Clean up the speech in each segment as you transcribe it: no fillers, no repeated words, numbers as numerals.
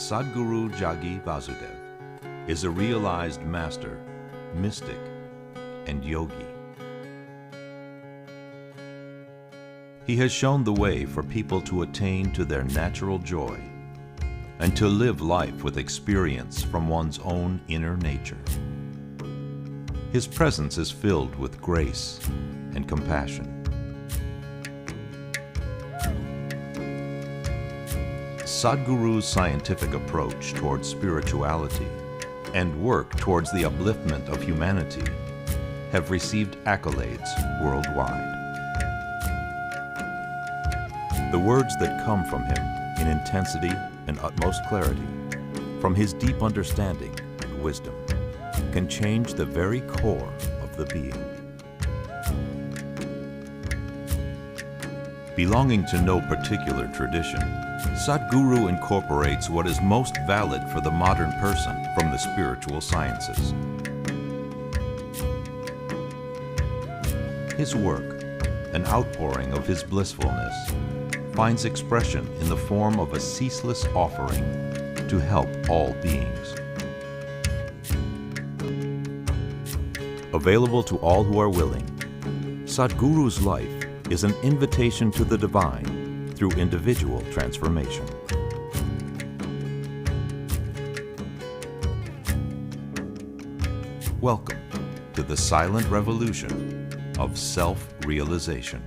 Sadhguru Jagi Vasudev is a realized master, mystic, and yogi. He has shown the way for people to attain to their natural joy and to live life with experience from one's own inner nature. His presence is filled with grace and compassion. Sadhguru's scientific approach towards spirituality and work towards the upliftment of humanity have received accolades worldwide. The words that come from him in intensity and utmost clarity, from his deep understanding and wisdom, can change the very core of the being. Belonging to no particular tradition, Sadhguru incorporates what is most valid for the modern person from the spiritual sciences. His work, an outpouring of his blissfulness, finds expression in the form of a ceaseless offering to help all beings. Available to all who are willing, Sadhguru's life is an invitation to the divine through individual transformation. Welcome to the silent revolution of self-realization.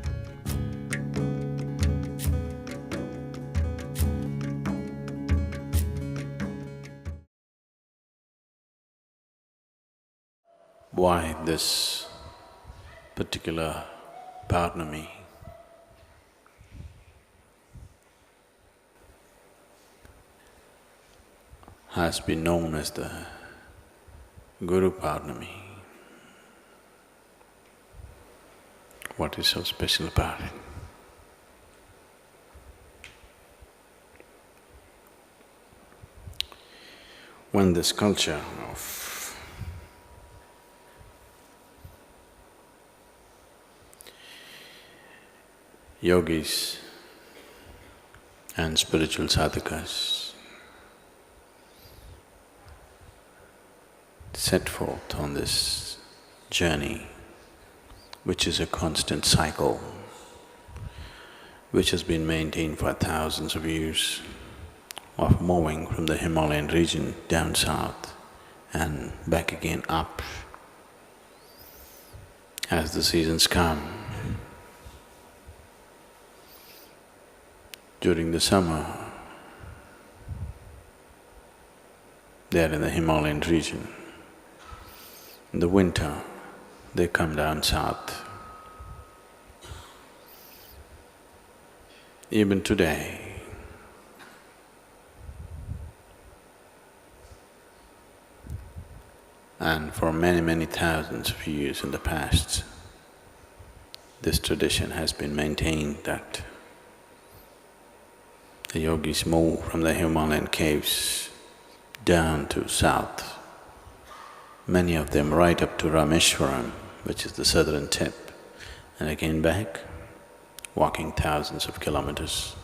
Why this particular Purnami? Has been known as the Guru Purnami. What is so special about it? When this culture of yogis and spiritual sadhakas set forth on this journey, which is a constant cycle, which has been maintained for thousands of years, of moving from the Himalayan region down south and back again up as the seasons come. During the summer, they are in the Himalayan region. In the winter, they come down south. Even today, and for many, many thousands of years in the past, this tradition has been maintained that the yogis move from the Himalayan caves down to south. Many of them right up to Rameshwaram, which is the southern tip, and again back, walking thousands of kilometers.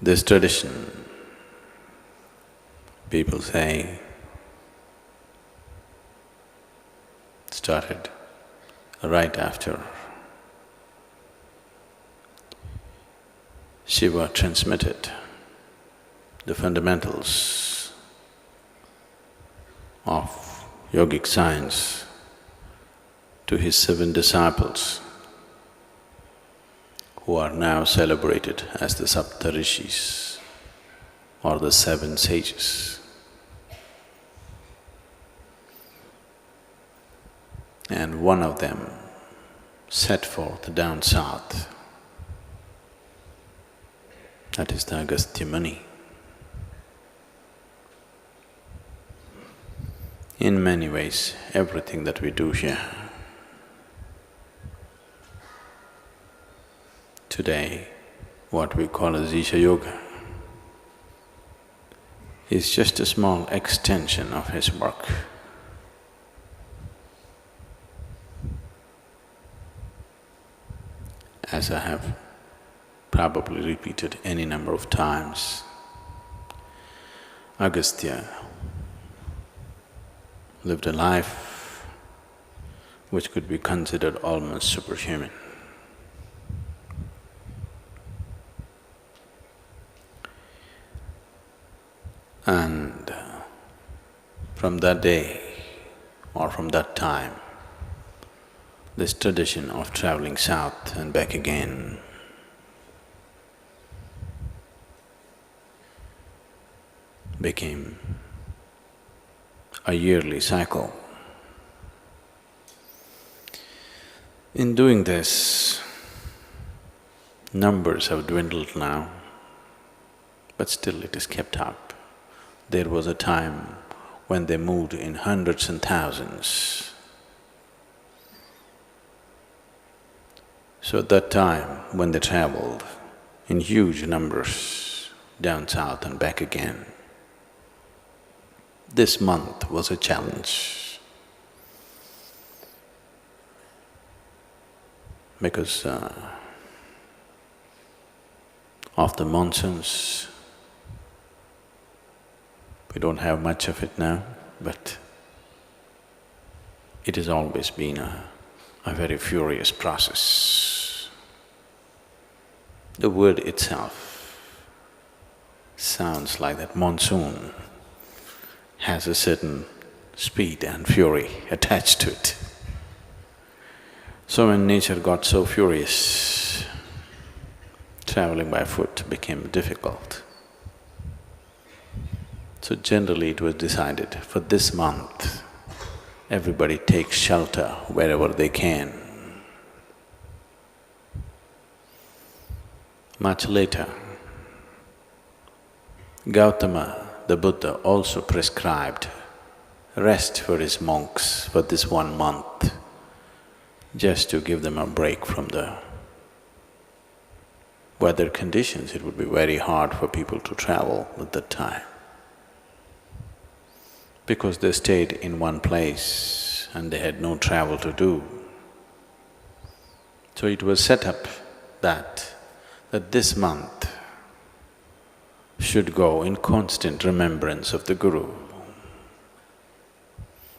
This tradition, people say, started right after Shiva transmitted the fundamentals of yogic science to his 7 disciples, who are now celebrated as the Saptarishis or the 7 sages. And one of them set forth down south. That is the Agastya Muni. In many ways, everything that we do here today, what we call as Isha Yoga, is just a small extension of his work. as I have probably repeated any number of times, Agastya lived a life which could be considered almost superhuman. And from that day or from that time, this tradition of traveling south and back again became a yearly cycle. In doing this, numbers have dwindled now, but still it is kept up. There was a time when they moved in hundreds and thousands. So at that time, when they traveled in huge numbers down south and back again, this month was a challenge because of the monsoons. We don't have much of it now, but it has always been a very furious process. The word itself sounds like that monsoon has a certain speed and fury attached to it. So when nature got so furious, traveling by foot became difficult. So generally it was decided for this month, everybody takes shelter wherever they can. Much later, Gautama the Buddha also prescribed rest for his monks for this 1 month, just to give them a break from the weather conditions. It would be very hard for people to travel at that time, because they stayed in one place and they had no travel to do. So it was set up that this month should go in constant remembrance of the Guru.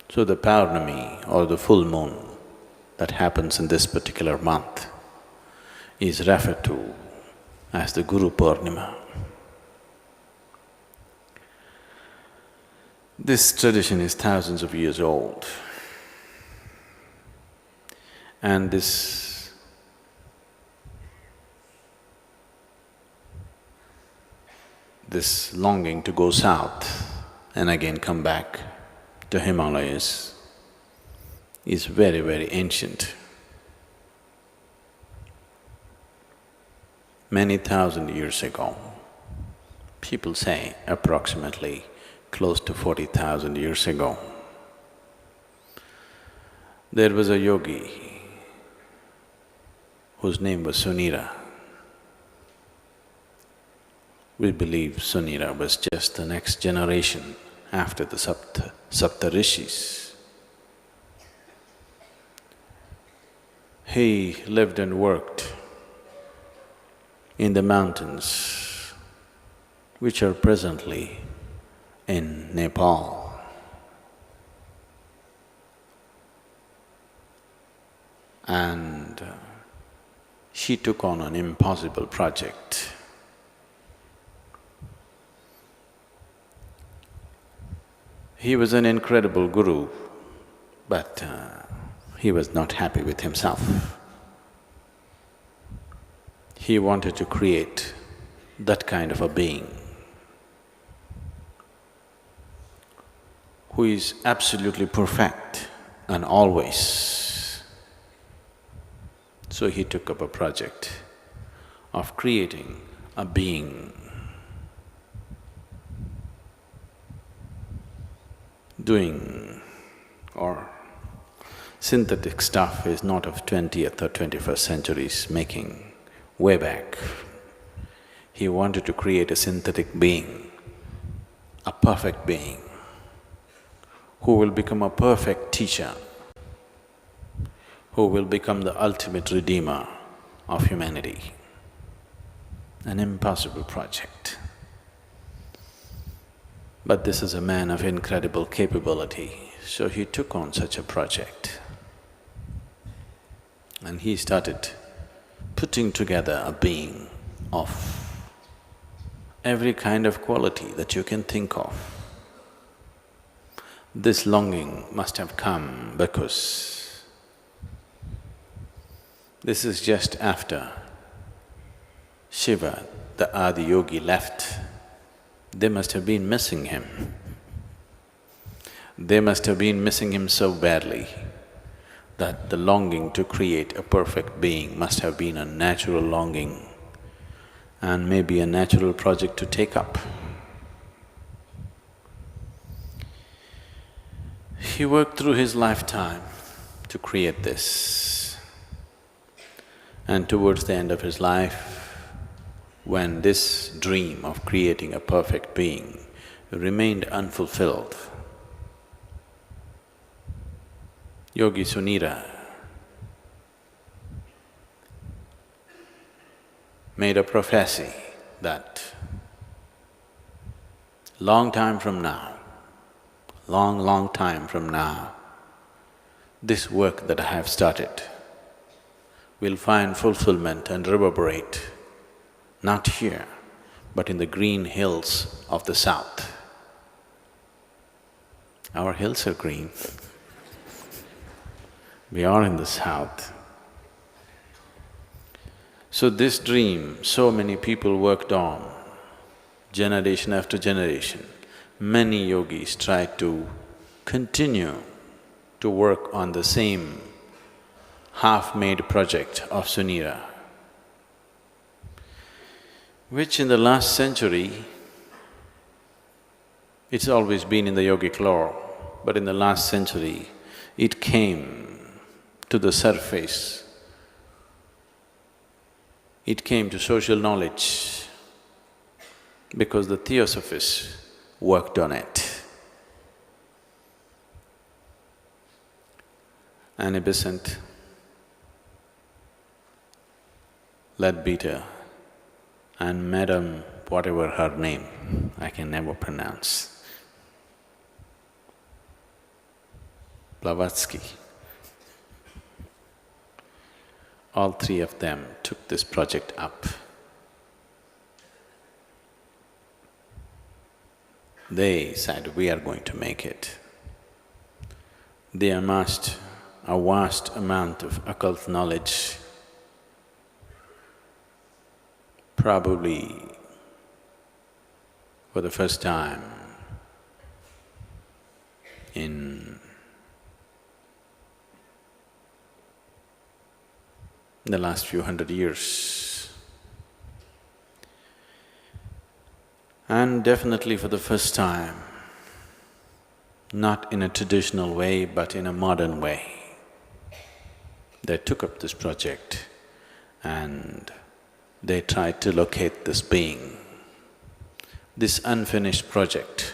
So the Paurnami or the full moon that happens in this particular month is referred to as the Guru Purnima. This tradition is thousands of years old, and this longing to go south and again come back to Himalayas is very, very ancient. Many thousand years ago, people say approximately close to 40,000 years ago, there was a yogi whose name was Sunira. We believe Sunira was just the next generation after the Sapta Rishis. He lived and worked in the mountains which are presently in Nepal. And she took on an impossible project. He was an incredible guru, but he was not happy with himself. He wanted to create that kind of a being who is absolutely perfect and always. So he took up a project of creating a being doing or synthetic stuff is not of 20th or 21st centuries making, way back. He wanted to create a synthetic being, a perfect being, who will become a perfect teacher, who will become the ultimate redeemer of humanity. An impossible project. But this is a man of incredible capability, so he took on such a project. And he started putting together a being of every kind of quality that you can think of. This longing must have come because this is just after Shiva, the Adi-yogi, left. They must have been missing him. They must have been missing him so badly that the longing to create a perfect being must have been a natural longing and maybe a natural project to take up. He worked through his lifetime to create this. And towards the end of his life, when this dream of creating a perfect being remained unfulfilled, Yogi Sunira made a prophecy that long time from now, long time from now, this work that I have started will find fulfillment and reverberate not here, but in the green hills of the south. Our hills are green. We are in the south. So this dream, so many people worked on, generation after generation. Many yogis tried to continue to work on the same half-made project of Sunira, which in the last century, it's always been in the yogic lore, but in the last century, it came to the surface. It came to social knowledge because the Theosophists worked on it. Annie Besant, Leadbeater, and Madame whatever her name, I can never pronounce, Blavatsky. All three of them took this project up. They said, we are going to make it. They amassed a vast amount of occult knowledge, probably for the first time in the last few hundred years. And definitely for the first time, not in a traditional way but in a modern way, they took up this project and they tried to locate this being. This unfinished project,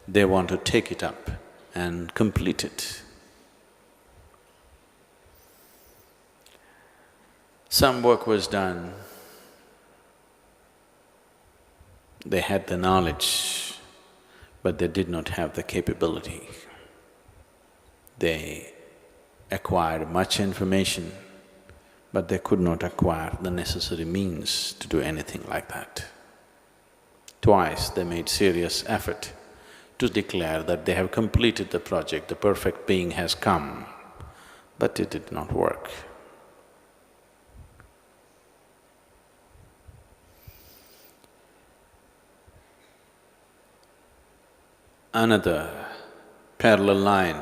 they want to take it up and complete it. Some work was done, they had the knowledge, but they did not have the capability. They acquired much information, but they could not acquire the necessary means to do anything like that. Twice they made serious effort to declare that they have completed the project, the perfect being has come, but it did not work. Another parallel line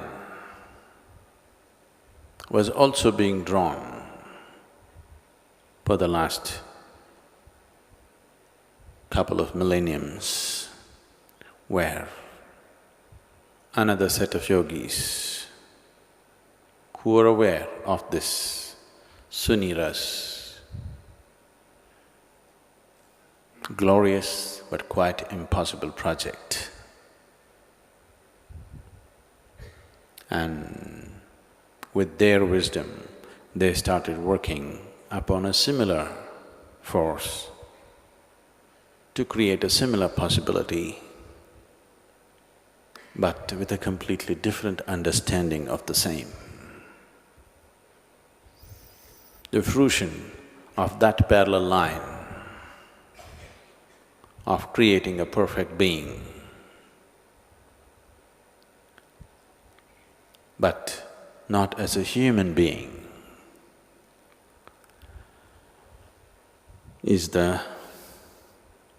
was also being drawn for the last couple of millenniums, where another set of yogis who were aware of this Sunira's glorious but quite impossible project, and with their wisdom, they started working upon a similar force to create a similar possibility, but with a completely different understanding of the same. The fruition of that parallel line of creating a perfect being, but not as a human being, is the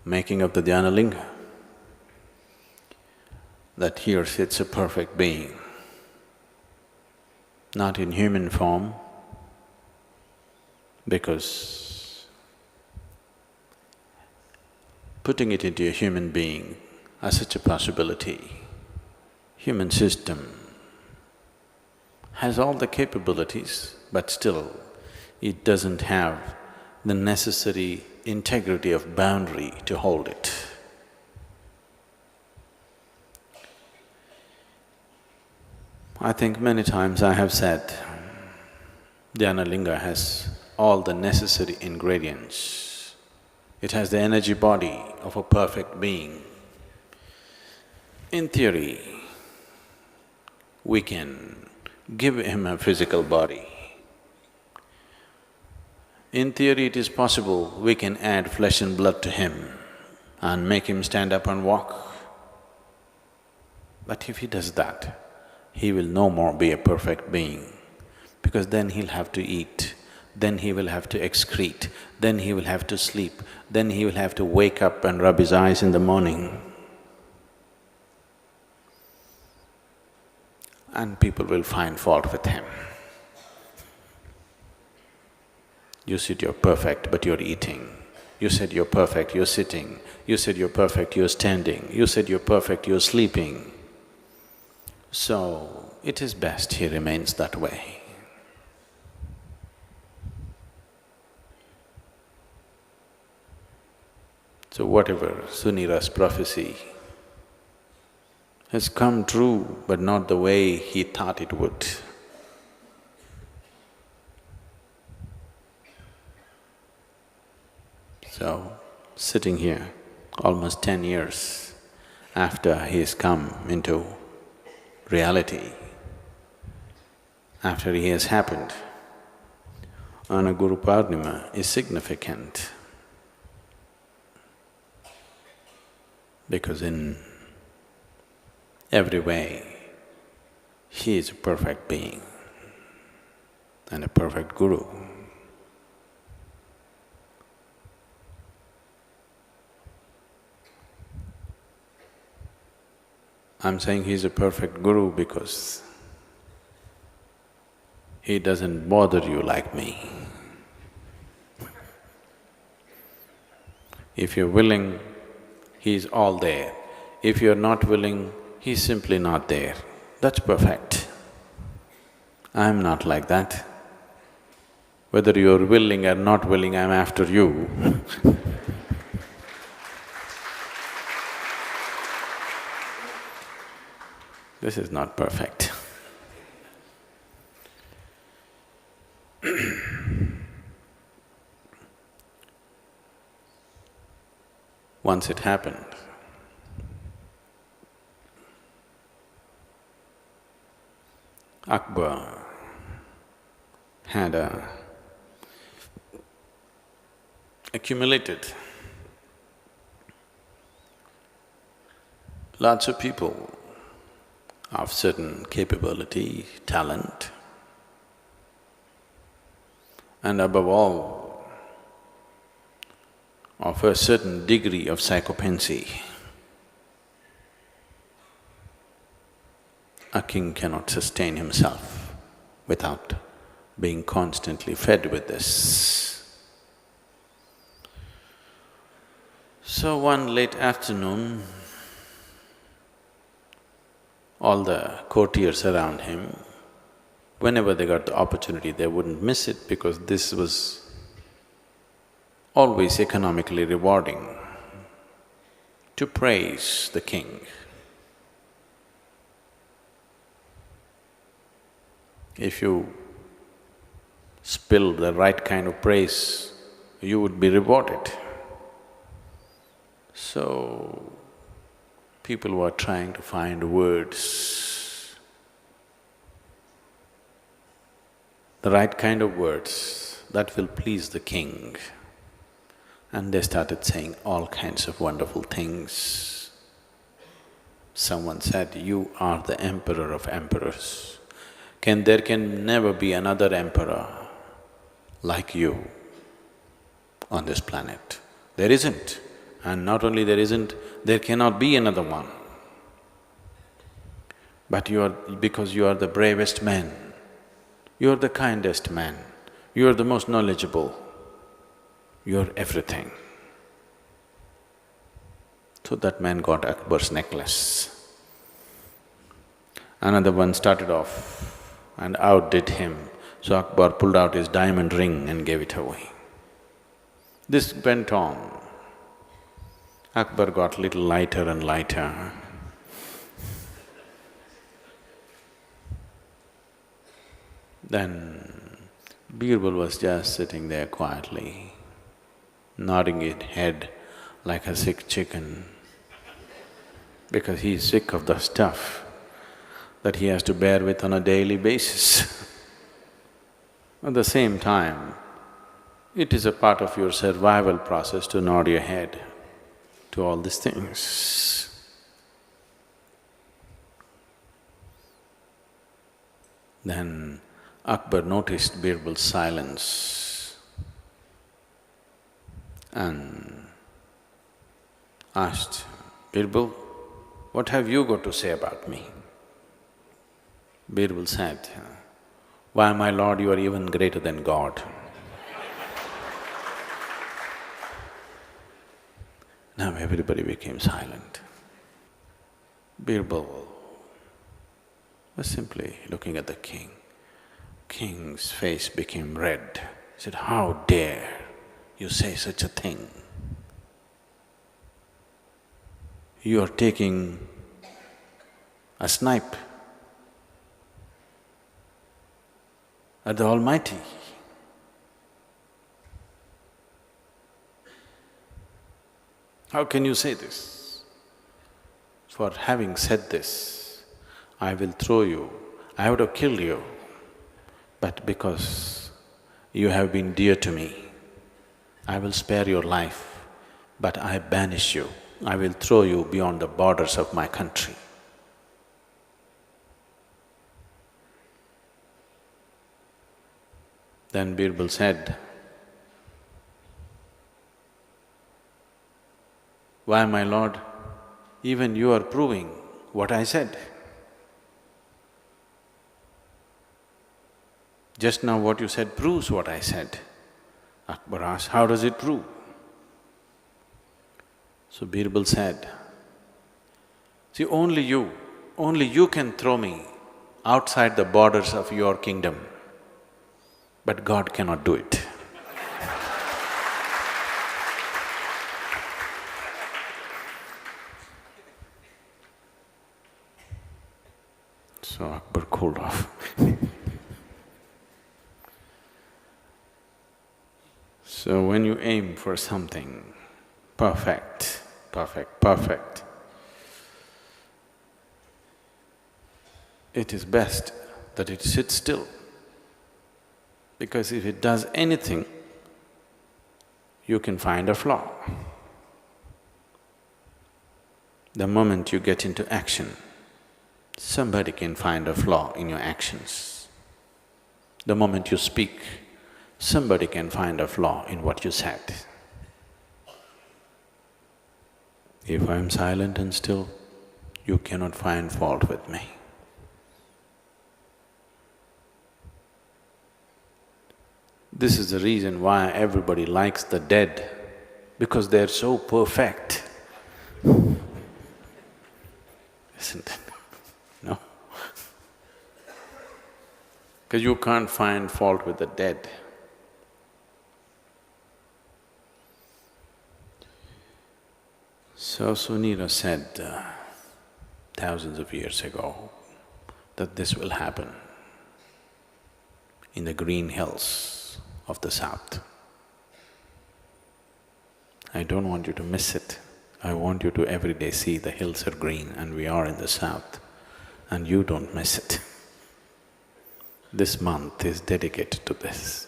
making of the Dhyana Linga. That here sits a perfect being, not in human form, because putting it into a human being as such a possibility, human system has all the capabilities, but still it doesn't have the necessary integrity of boundary to hold it. I think many times I have said, Dhyana Linga has all the necessary ingredients. It has the energy body of a perfect being. In theory, we can give him a physical body. In theory, it is possible we can add flesh and blood to him and make him stand up and walk. But if he does that, he will no more be a perfect being, because then he'll have to eat, then he will have to excrete, then he will have to sleep, then he will have to wake up and rub his eyes in the morning. And people will find fault with him. You said you're perfect, but you're eating. You said you're perfect, you're sitting. You said you're perfect, you're standing. You said you're perfect, you're sleeping. So, it is best he remains that way. So whatever Sunira's prophecy has come true, but not the way he thought it would. So, sitting here almost 10 years after he's come into reality, after he has happened, on a Guru Purnima is significant, because in every way, he is a perfect being and a perfect Guru. I'm saying he's a perfect Guru because he doesn't bother you like me. If you're willing, he's all there. If you're not willing, he's simply not there. That's perfect. I'm not like that. Whether you're willing or not willing, I'm after you. This is not perfect. Once it happened, Akbar had accumulated lots of people of certain capability, talent, and above all, of a certain degree of psychopathy. A king cannot sustain himself without being constantly fed with this. So one late afternoon, all the courtiers around him, whenever they got the opportunity, they wouldn't miss it because this was always economically rewarding, to praise the king. If you spill the right kind of praise, you would be rewarded. So, people were trying to find words, the right kind of words that will please the king. And they started saying all kinds of wonderful things. Someone said, "You are the emperor of emperors. There can never be another emperor like you on this planet. There isn't. And not only there isn't, there cannot be another one. But because you are the bravest man, you are the kindest man, you are the most knowledgeable, you are everything." So that man got Akbar's necklace. Another one started off and outdid him, so Akbar pulled out his diamond ring and gave it away. This went on. Akbar got little lighter and lighter. Then Birbal was just sitting there quietly, nodding his head like a sick chicken, because he is sick of the stuff that he has to bear with on a daily basis. At the same time, it is a part of your survival process to nod your head to all these things. Then Akbar noticed Birbal's silence and asked, "Birbal, what have you got to say about me?" Birbal said, "Why, my lord, you are even greater than God." Now everybody became silent. Birbal was simply looking at the king. King's face became red. He said, "How dare you say such a thing? You are taking a snipe at the Almighty. How can you say this? For having said this, I will throw you, I would have killed you, but because you have been dear to me, I will spare your life, but I banish you, I will throw you beyond the borders of my country." Then Birbal said, "Why, my lord, even you are proving what I said. Just now what you said proves what I said." Akbar asked, "How does it prove?" So Birbal said, "See, only you can throw me outside the borders of your kingdom, but God cannot do it." So Akbar cooled off. So when you aim for something perfect, it is best that it sits still, because if it does anything, you can find a flaw. The moment you get into action, somebody can find a flaw in your actions. The moment you speak, somebody can find a flaw in what you said. If I'm silent and still, you cannot find fault with me. This is the reason why everybody likes the dead, because they're so perfect. Isn't it? No? Because you can't find fault with the dead. So Sunira said thousands of years ago that this will happen in the green hills. of the south. I don't want you to miss it. I want you to every day see the hills are green and we are in the south, and you don't miss it. This month is dedicated to this.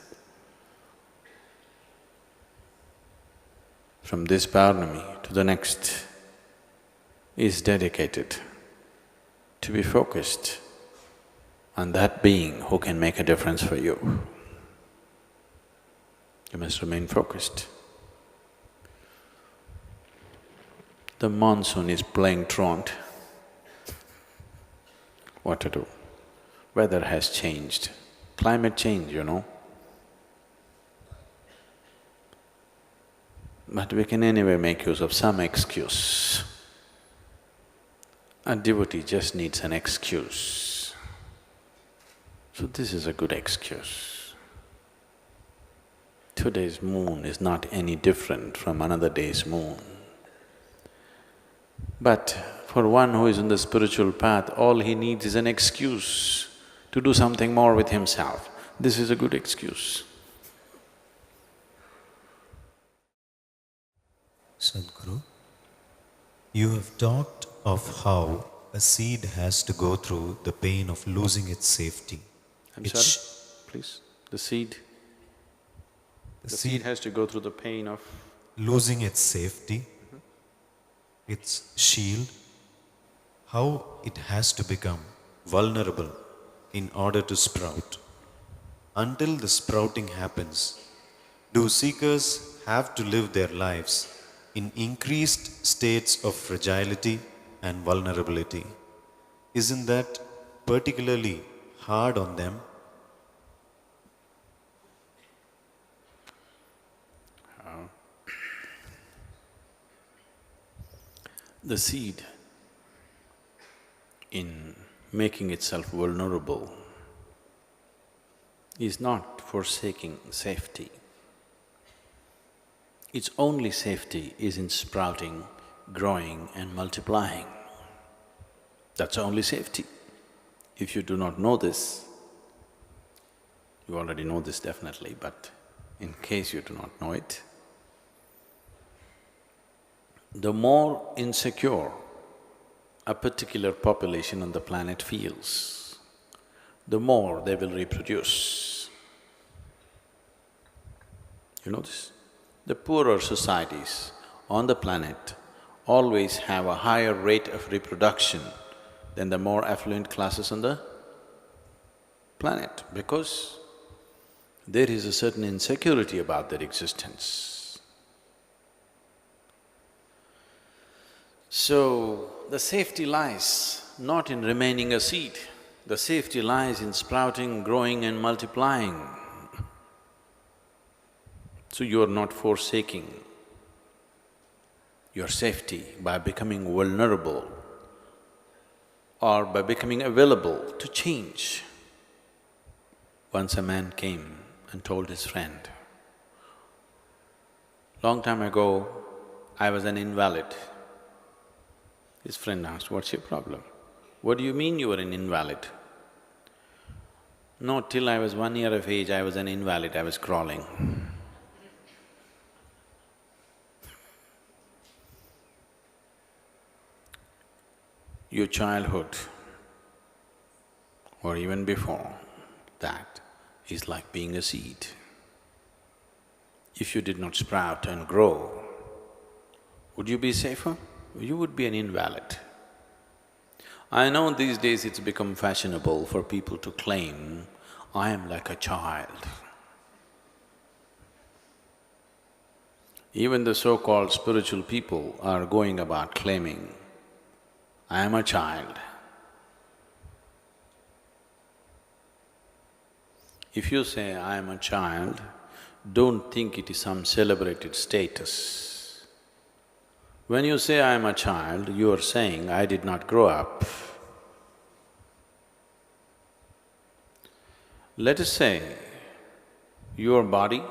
From this Paurnami to the next is dedicated to be focused on that being who can make a difference for you. You must remain focused. The monsoon is playing truant. What to do? Weather has changed. Climate change, you know. But we can anyway make use of some excuse. A devotee just needs an excuse. So this is a good excuse. Today's moon is not any different from another day's moon. But for one who is on the spiritual path, all he needs is an excuse to do something more with himself. This is a good excuse. Sadhguru, you have talked of how a seed has to go through the pain of losing its safety. I'm sorry, please. The seed has to go through the pain of… losing its safety, its shield, how it has to become vulnerable in order to sprout. Until the sprouting happens, do seekers have to live their lives in increased states of fragility and vulnerability? Isn't that particularly hard on them? The seed, in making itself vulnerable, is not forsaking safety. Its only safety is in sprouting, growing and multiplying. That's the only safety. If you do not know this, you already know this definitely, but in case you do not know it, the more insecure a particular population on the planet feels, the more they will reproduce. You know this? The poorer societies on the planet always have a higher rate of reproduction than the more affluent classes on the planet, because there is a certain insecurity about their existence. So, the safety lies not in remaining a seed, the safety lies in sprouting, growing and multiplying. So you are not forsaking your safety by becoming vulnerable or by becoming available to change. Once a man came and told his friend, long time ago, I was an invalid. His friend asked, what's your problem? What do you mean you were an invalid? No, till I was 1 year of age, I was an invalid, I was crawling. Your childhood, or even before that, is like being a seed. If you did not sprout and grow, would you be safer? You would be an invalid. I know these days it's become fashionable for people to claim, I am like a child. Even the so-called spiritual people are going about claiming, I am a child. If you say, I am a child, don't think it is some celebrated status. When you say, I am a child, you are saying, I did not grow up. Let us say, your body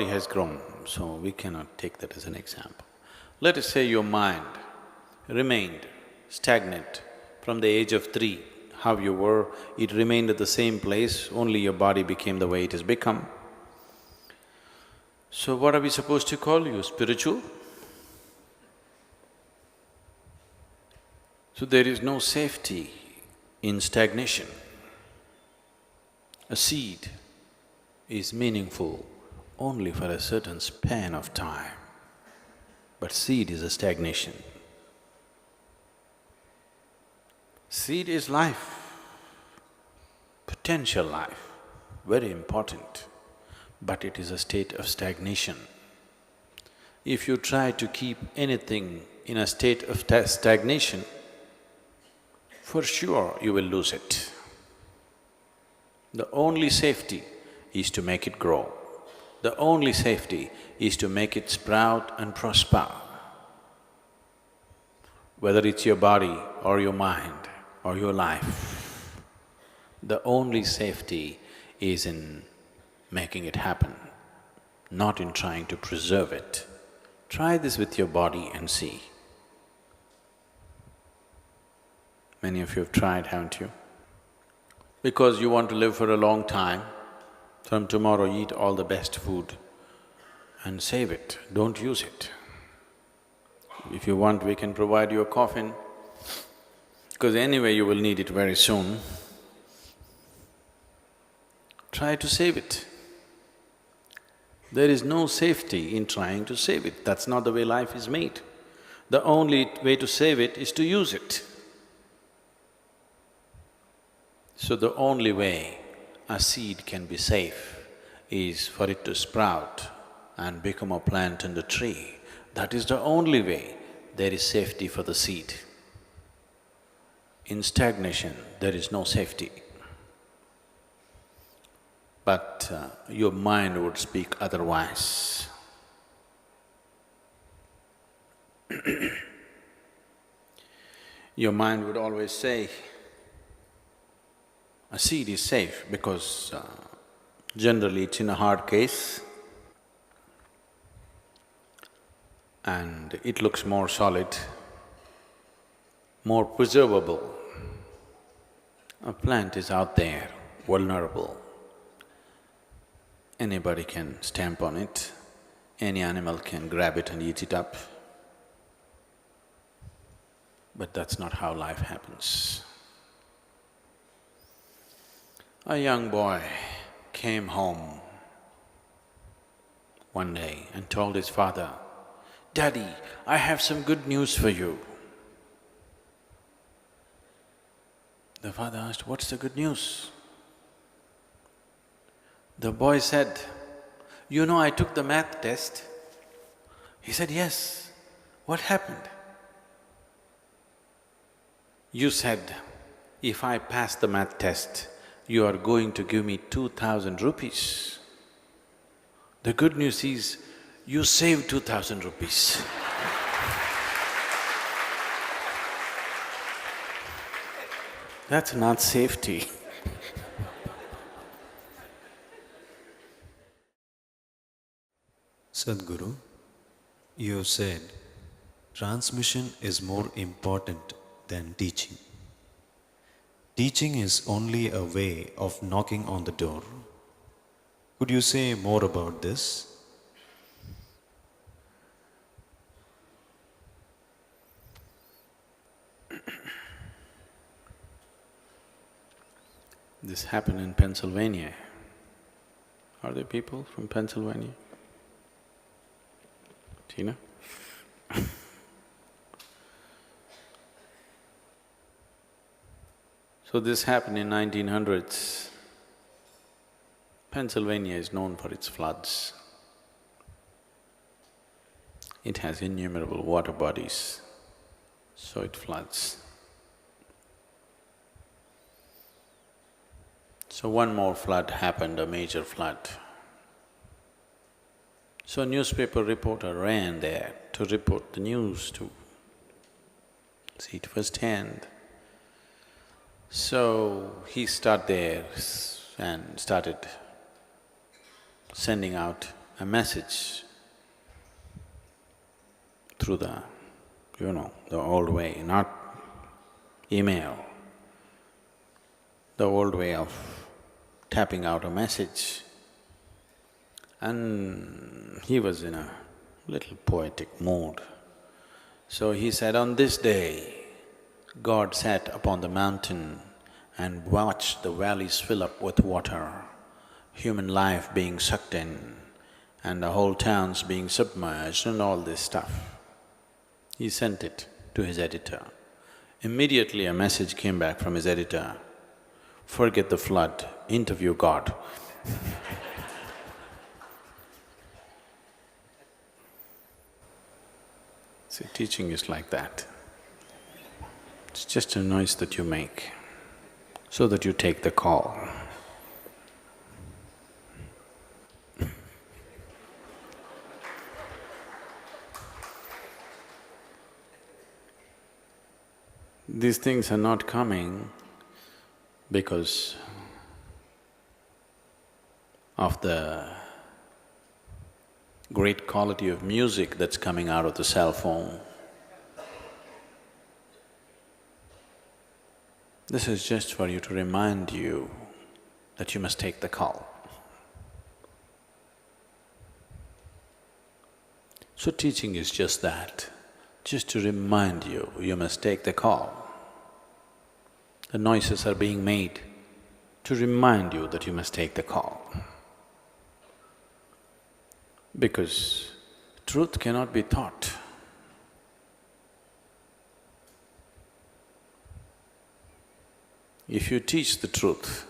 has grown, so we cannot take that as an example. Let us say your mind remained stagnant from the age of 3, how you were, it remained at the same place, only your body became the way it has become. So what are we supposed to call you, spiritual? So there is no safety in stagnation. A seed is meaningful only for a certain span of time, but seed is a stagnation. Seed is life, potential life, very important, but it is a state of stagnation. If you try to keep anything in a state of stagnation, for sure you will lose it. The only safety is to make it grow. The only safety is to make it sprout and prosper. Whether it's your body or your mind or your life, the only safety is in making it happen, not in trying to preserve it. Try this with your body and see. Many of you have tried, haven't you? Because you want to live for a long time, from tomorrow eat all the best food and save it, don't use it. If you want, we can provide you a coffin, because anyway you will need it very soon. Try to save it. There is no safety in trying to save it, that's not the way life is made. The only way to save it is to use it. So the only way a seed can be safe is for it to sprout and become a plant and a tree. That is the only way there is safety for the seed. In stagnation, there is no safety. But your mind would speak otherwise. Your mind would always say, a seed is safe because generally it's in a hard case and it looks more solid, more preservable. A plant is out there, vulnerable. Anybody can stamp on it, any animal can grab it and eat it up. But that's not how life happens. A young boy came home one day and told his father, "Daddy, I have some good news for you." The father asked, "What's the good news?" The boy said, "You know, I took the math test." He said, "Yes, what happened?" "You said, if I pass the math test, you are going to give me 2,000 rupees. The good news is, you saved 2,000 rupees. That's not safety. Sadhguru, you said transmission is more important than teaching. Teaching is only a way of knocking on the door. Could you say more about this? This happened in Pennsylvania. Are there people from Pennsylvania? Tina? So this happened in 1900s. Pennsylvania is known for its floods. It has innumerable water bodies, so it floods. So one more flood happened, a major flood. So a newspaper reporter ran there to report the news, to see it firsthand. So he started there and started sending out a message through the, the old way, not email, the old way of tapping out a message. And he was in a little poetic mood. So he said, on this day, God sat upon the mountain and watched the valleys fill up with water, human life being sucked in, and the whole towns being submerged and all this stuff. He sent it to his editor. Immediately a message came back from his editor, forget the flood, interview God. See, teaching is like that. It's just a noise that you make so that you take the call. These things are not coming because of the great quality of music that's coming out of the cell phone. This is just for you to remind you that you must take the call. So teaching is just that, just to remind you, you must take the call. The noises are being made to remind you that you must take the call. Because truth cannot be taught. If you teach the truth,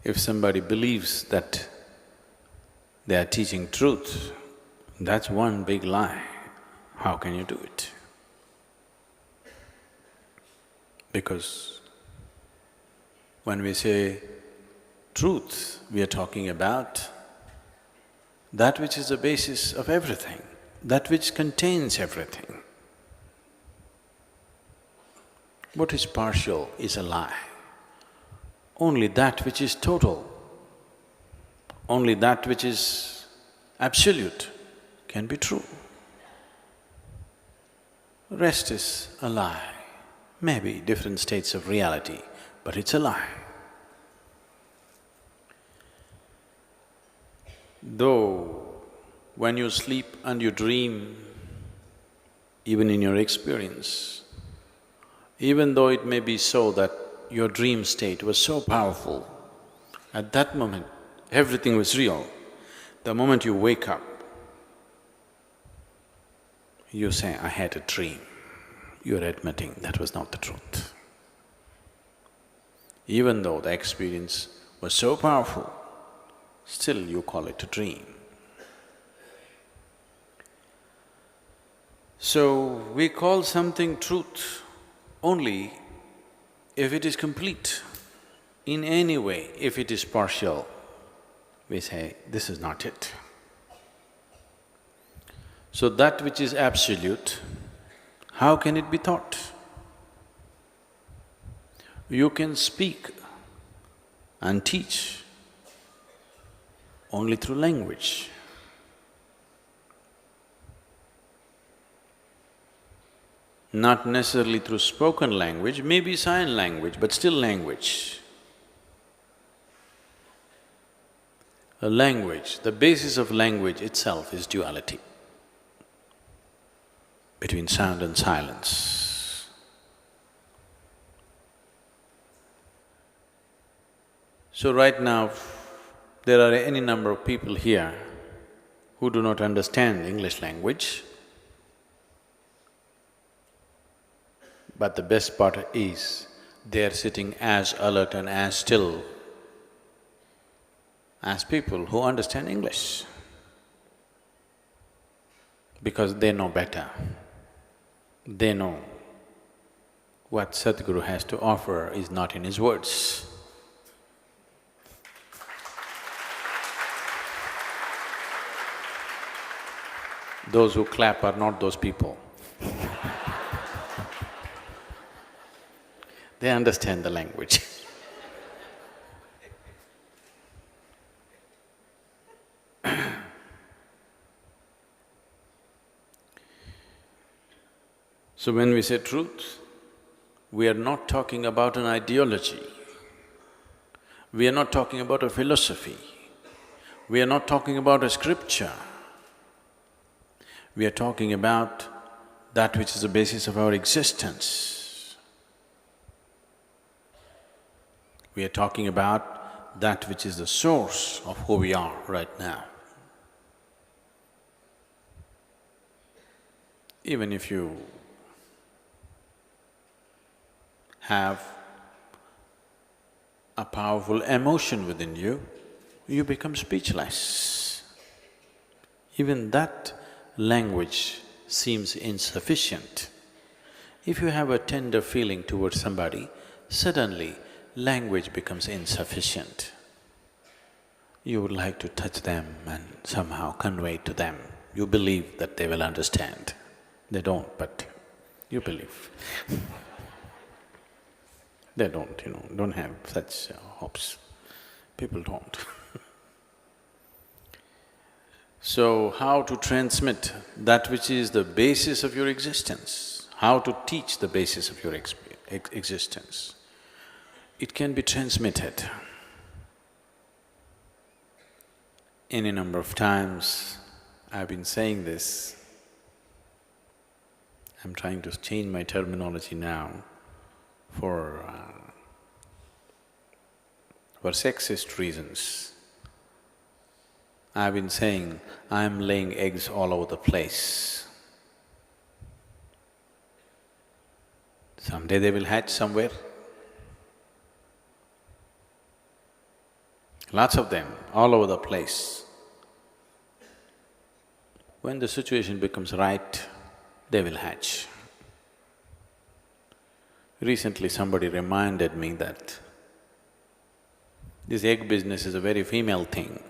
if somebody believes that they are teaching truth, that's one big lie. How can you do it? Because when we say truth, we are talking about that which is the basis of everything, that which contains everything. What is partial is a lie. Only that which is total, only that which is absolute can be true. Rest is a lie, maybe different states of reality, but it's a lie. Though when you sleep and you dream, even in your experience, even though it may be so that your dream state was so powerful, at that moment everything was real. The moment you wake up, you say, I had a dream. You're admitting that was not the truth. Even though the experience was so powerful, still you call it a dream. So, we call something truth only if it is complete. In any way, if it is partial, we say, this is not it. So that which is absolute, how can it be taught? You can speak and teach only through language. Not necessarily through spoken language, maybe sign language, but still language. A language, the basis of language itself is duality between sound and silence. So right now, there are any number of people here who do not understand English language, but the best part is, they are sitting as alert and as still as people who understand English, because they know better. They know what Sadhguru has to offer is not in his words. Those who clap are not those people. They understand the language. So when we say truth, we are not talking about an ideology. We are not talking about a philosophy. We are not talking about a scripture. We are talking about that which is the basis of our existence. We are talking about that which is the source of who we are right now. Even if you have a powerful emotion within you, you become speechless. Even that language seems insufficient. If you have a tender feeling towards somebody, suddenly language becomes insufficient. You would like to touch them and somehow convey to them. You believe that they will understand. They don't, but you believe. They don't have such hopes. People don't. So, how to transmit that which is the basis of your existence? How to teach the basis of your existence? It can be transmitted. Any number of times I've been saying this. I'm trying to change my terminology now for sexist reasons. I've been saying, I'm laying eggs all over the place. Someday they will hatch somewhere. Lots of them, all over the place. When the situation becomes right, they will hatch. Recently somebody reminded me that this egg business is a very female thing.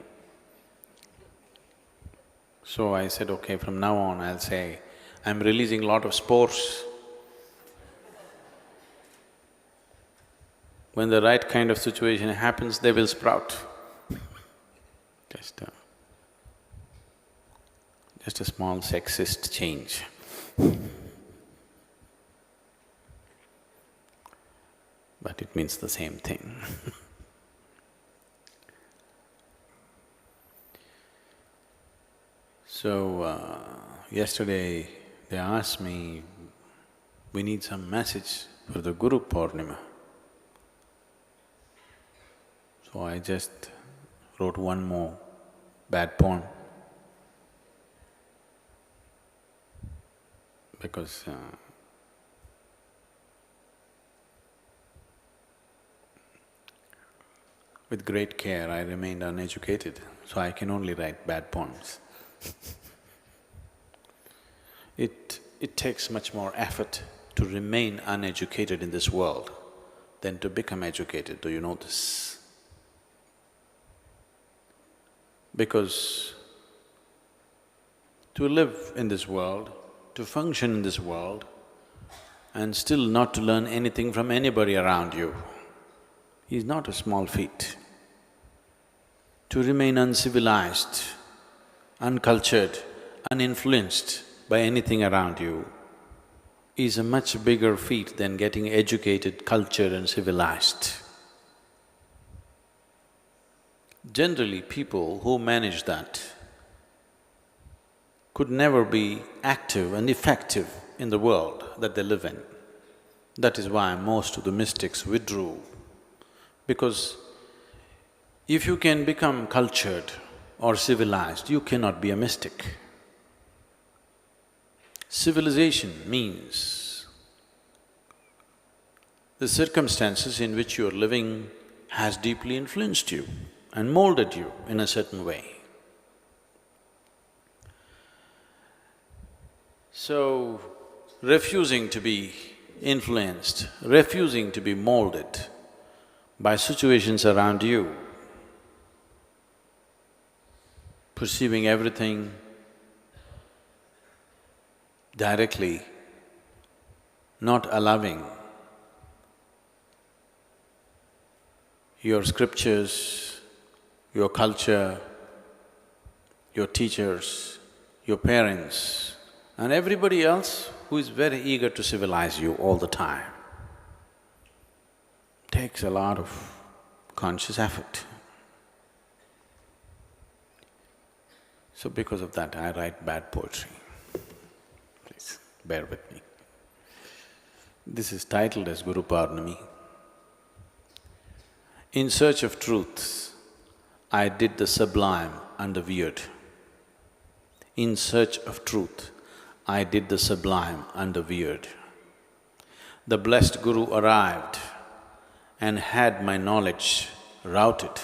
So I said, okay, from now on I'll say, I'm releasing a lot of spores. When the right kind of situation happens, they will sprout. Just a small sexist change. But it means the same thing. So, yesterday they asked me, we need some message for the Guru Purnima. So I just wrote one more bad poem because with great care I remained uneducated, so I can only write bad poems. It takes much more effort to remain uneducated in this world than to become educated. Do you know this? Because to live in this world, to function in this world, and still not to learn anything from anybody around you is not a small feat. To remain uncivilized, uncultured, uninfluenced by anything around you is a much bigger feat than getting educated, cultured and civilized. Generally, people who manage that could never be active and effective in the world that they live in. That is why most of the mystics withdrew, because if you can become cultured or civilized, you cannot be a mystic. Civilization means the circumstances in which you are living has deeply influenced you and molded you in a certain way. So, refusing to be influenced, refusing to be molded by situations around you, perceiving everything directly, not allowing your scriptures, your culture, your teachers, your parents, and everybody else who is very eager to civilize you all the time. Takes a lot of conscious effort. So because of that, I write bad poetry. Please bear with me. This is titled as Guru Purnami. In search of truth, I did the sublime and the weird. In search of truth, I did the sublime and the weird. The blessed Guru arrived and had my knowledge routed.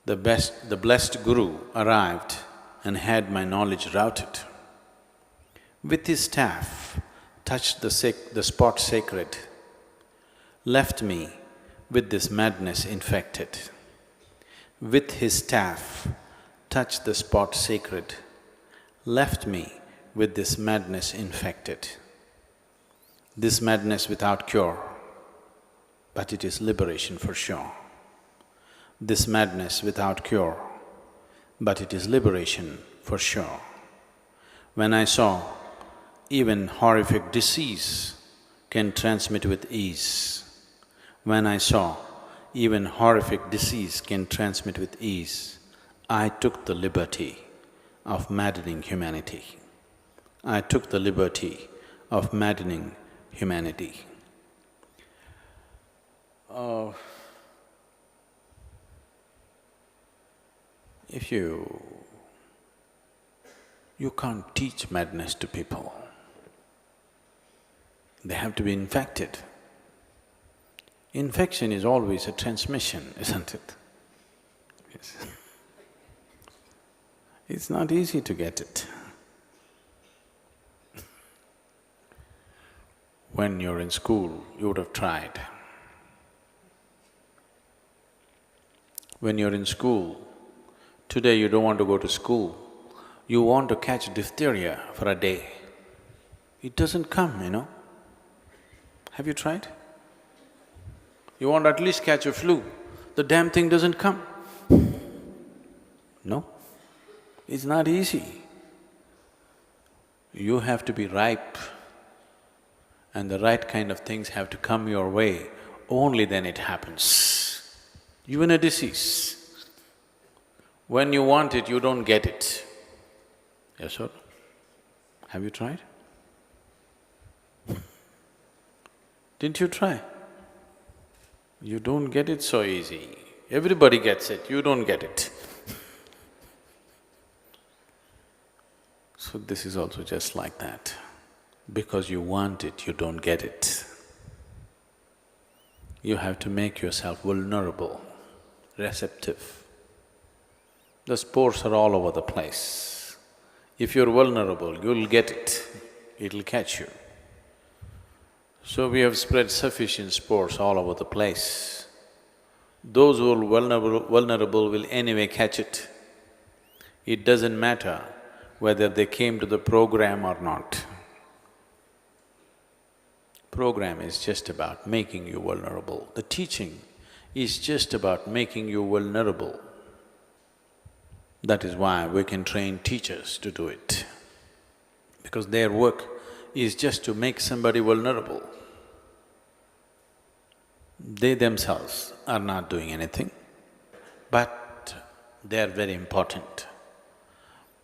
The blessed Guru arrived and had my knowledge routed. With his staff, touched the spot sacred, left me with this madness infected. With his staff, touched the spot sacred, left me with this madness infected. This madness without cure, but it is liberation for sure. This madness without cure, but it is liberation for sure. When I saw even horrific disease can transmit with ease, when I saw even horrific disease can transmit with ease, I took the liberty of maddening humanity. I took the liberty of maddening humanity. If you can't teach madness to people. They have to be infected. Infection is always a transmission, isn't it? Yes. It's not easy to get it. When you're in school, you would have tried. When you're in school, today you don't want to go to school, you want to catch diphtheria for a day. It doesn't come, you know. Have you tried? You want to at least catch a flu, the damn thing doesn't come. No, it's not easy. You have to be ripe and the right kind of things have to come your way, only then it happens. Even a disease, when you want it, you don't get it. Yes or no? Have you tried? Didn't you try? You don't get it so easy. Everybody gets it, you don't get it. So this is also just like that. Because you want it, you don't get it. You have to make yourself vulnerable, receptive. The spores are all over the place. If you're vulnerable, you'll get it, it'll catch you. So we have spread sufficient spores all over the place. Those who are vulnerable will anyway catch it. It doesn't matter whether they came to the program or not. Program is just about making you vulnerable. The teaching is just about making you vulnerable. That is why we can train teachers to do it, because their work is just to make somebody vulnerable. They themselves are not doing anything, but they are very important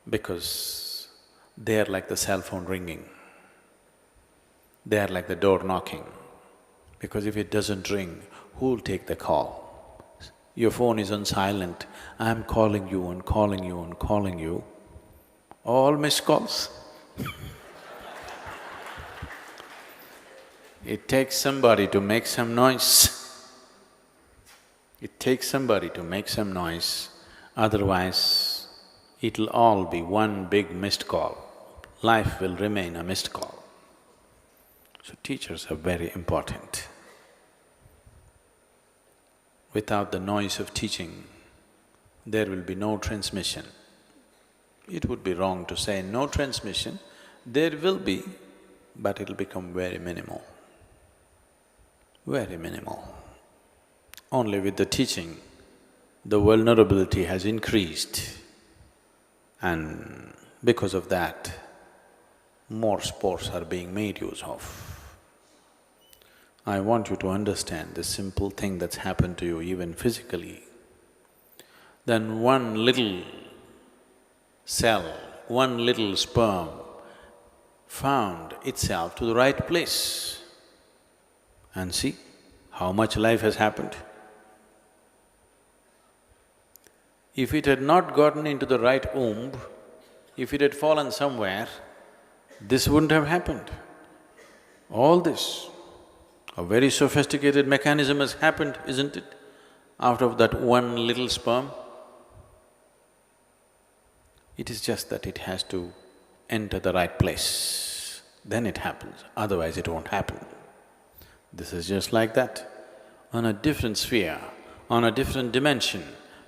because they are like the cell phone ringing. They are like the door knocking, because if it doesn't ring, who'll take the call? Your phone is on silent, I'm calling you and calling you and calling you, all missed calls. It takes somebody to make some noise. It takes somebody to make some noise, otherwise it'll all be one big missed call. Life will remain a missed call. So teachers are very important. Without the noise of teaching, there will be no transmission. It would be wrong to say no transmission, there will be, but it'll become very minimal. Very minimal. Only with the teaching, the vulnerability has increased, and because of that, more spores are being made use of. I want you to understand this simple thing that's happened to you even physically. Then one little cell, one little sperm found itself to the right place. And see how much life has happened. If it had not gotten into the right womb, if it had fallen somewhere, this wouldn't have happened. All this, a very sophisticated mechanism has happened, isn't it, out of that one little sperm? It is just that it has to enter the right place, then it happens, otherwise it won't happen. This is just like that, on a different sphere, on a different dimension,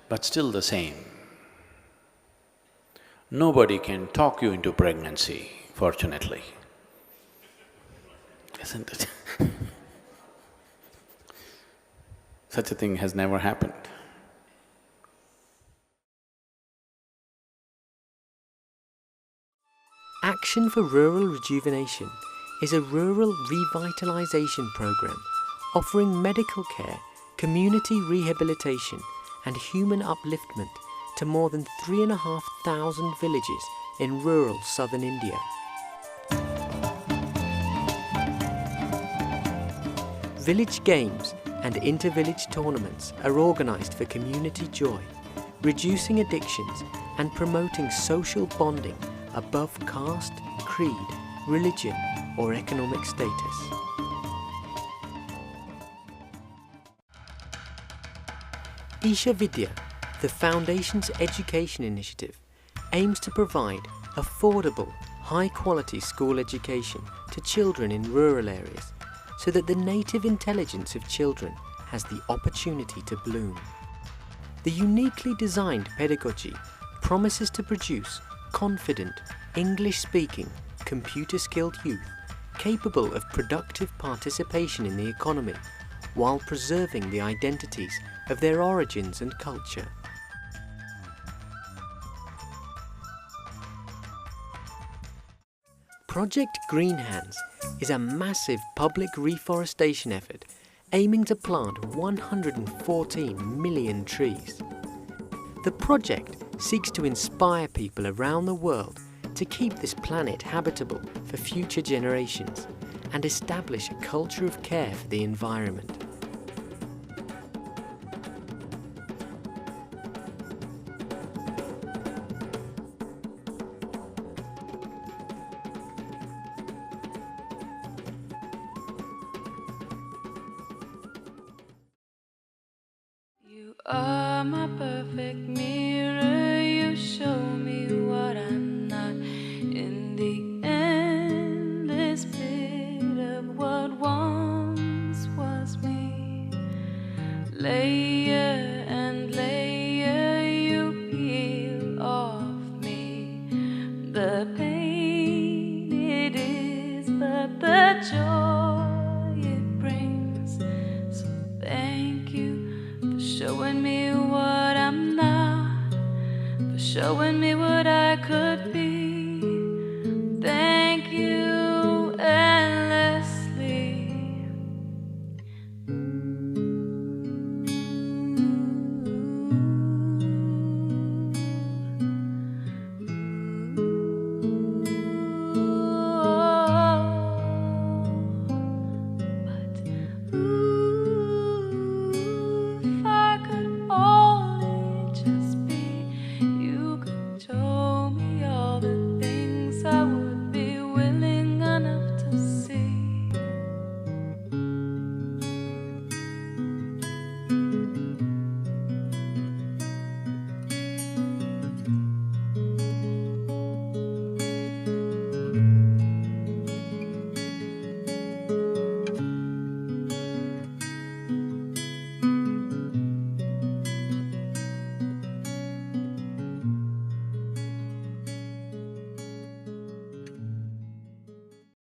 but still the same. Nobody can talk you into pregnancy, fortunately, isn't it? Such a thing has never happened. Action for Rural Rejuvenation is a rural revitalisation programme offering medical care, community rehabilitation and human upliftment to more than 3,500 villages in rural southern India. Village games and inter-village tournaments are organised for community joy, reducing addictions and promoting social bonding above caste, creed, religion or economic status. Isha Vidya, the Foundation's education initiative, aims to provide affordable, high-quality school education to children in rural areas so that the native intelligence of children has the opportunity to bloom. The uniquely designed pedagogy promises to produce confident, English-speaking, computer-skilled youth capable of productive participation in the economy while preserving the identities of their origins and culture. Project Green Hands is a massive public reforestation effort aiming to plant 114 million trees. The project seeks to inspire people around the world to keep this planet habitable for future generations and establish a culture of care for the environment. You are my perfect mirror, you show me what I'm not. In the endless pit of what once was me, layer and layer you peel off me. The pain it is, but the joy it brings. So thank you for showing me what I'm not, for showing me what I could be.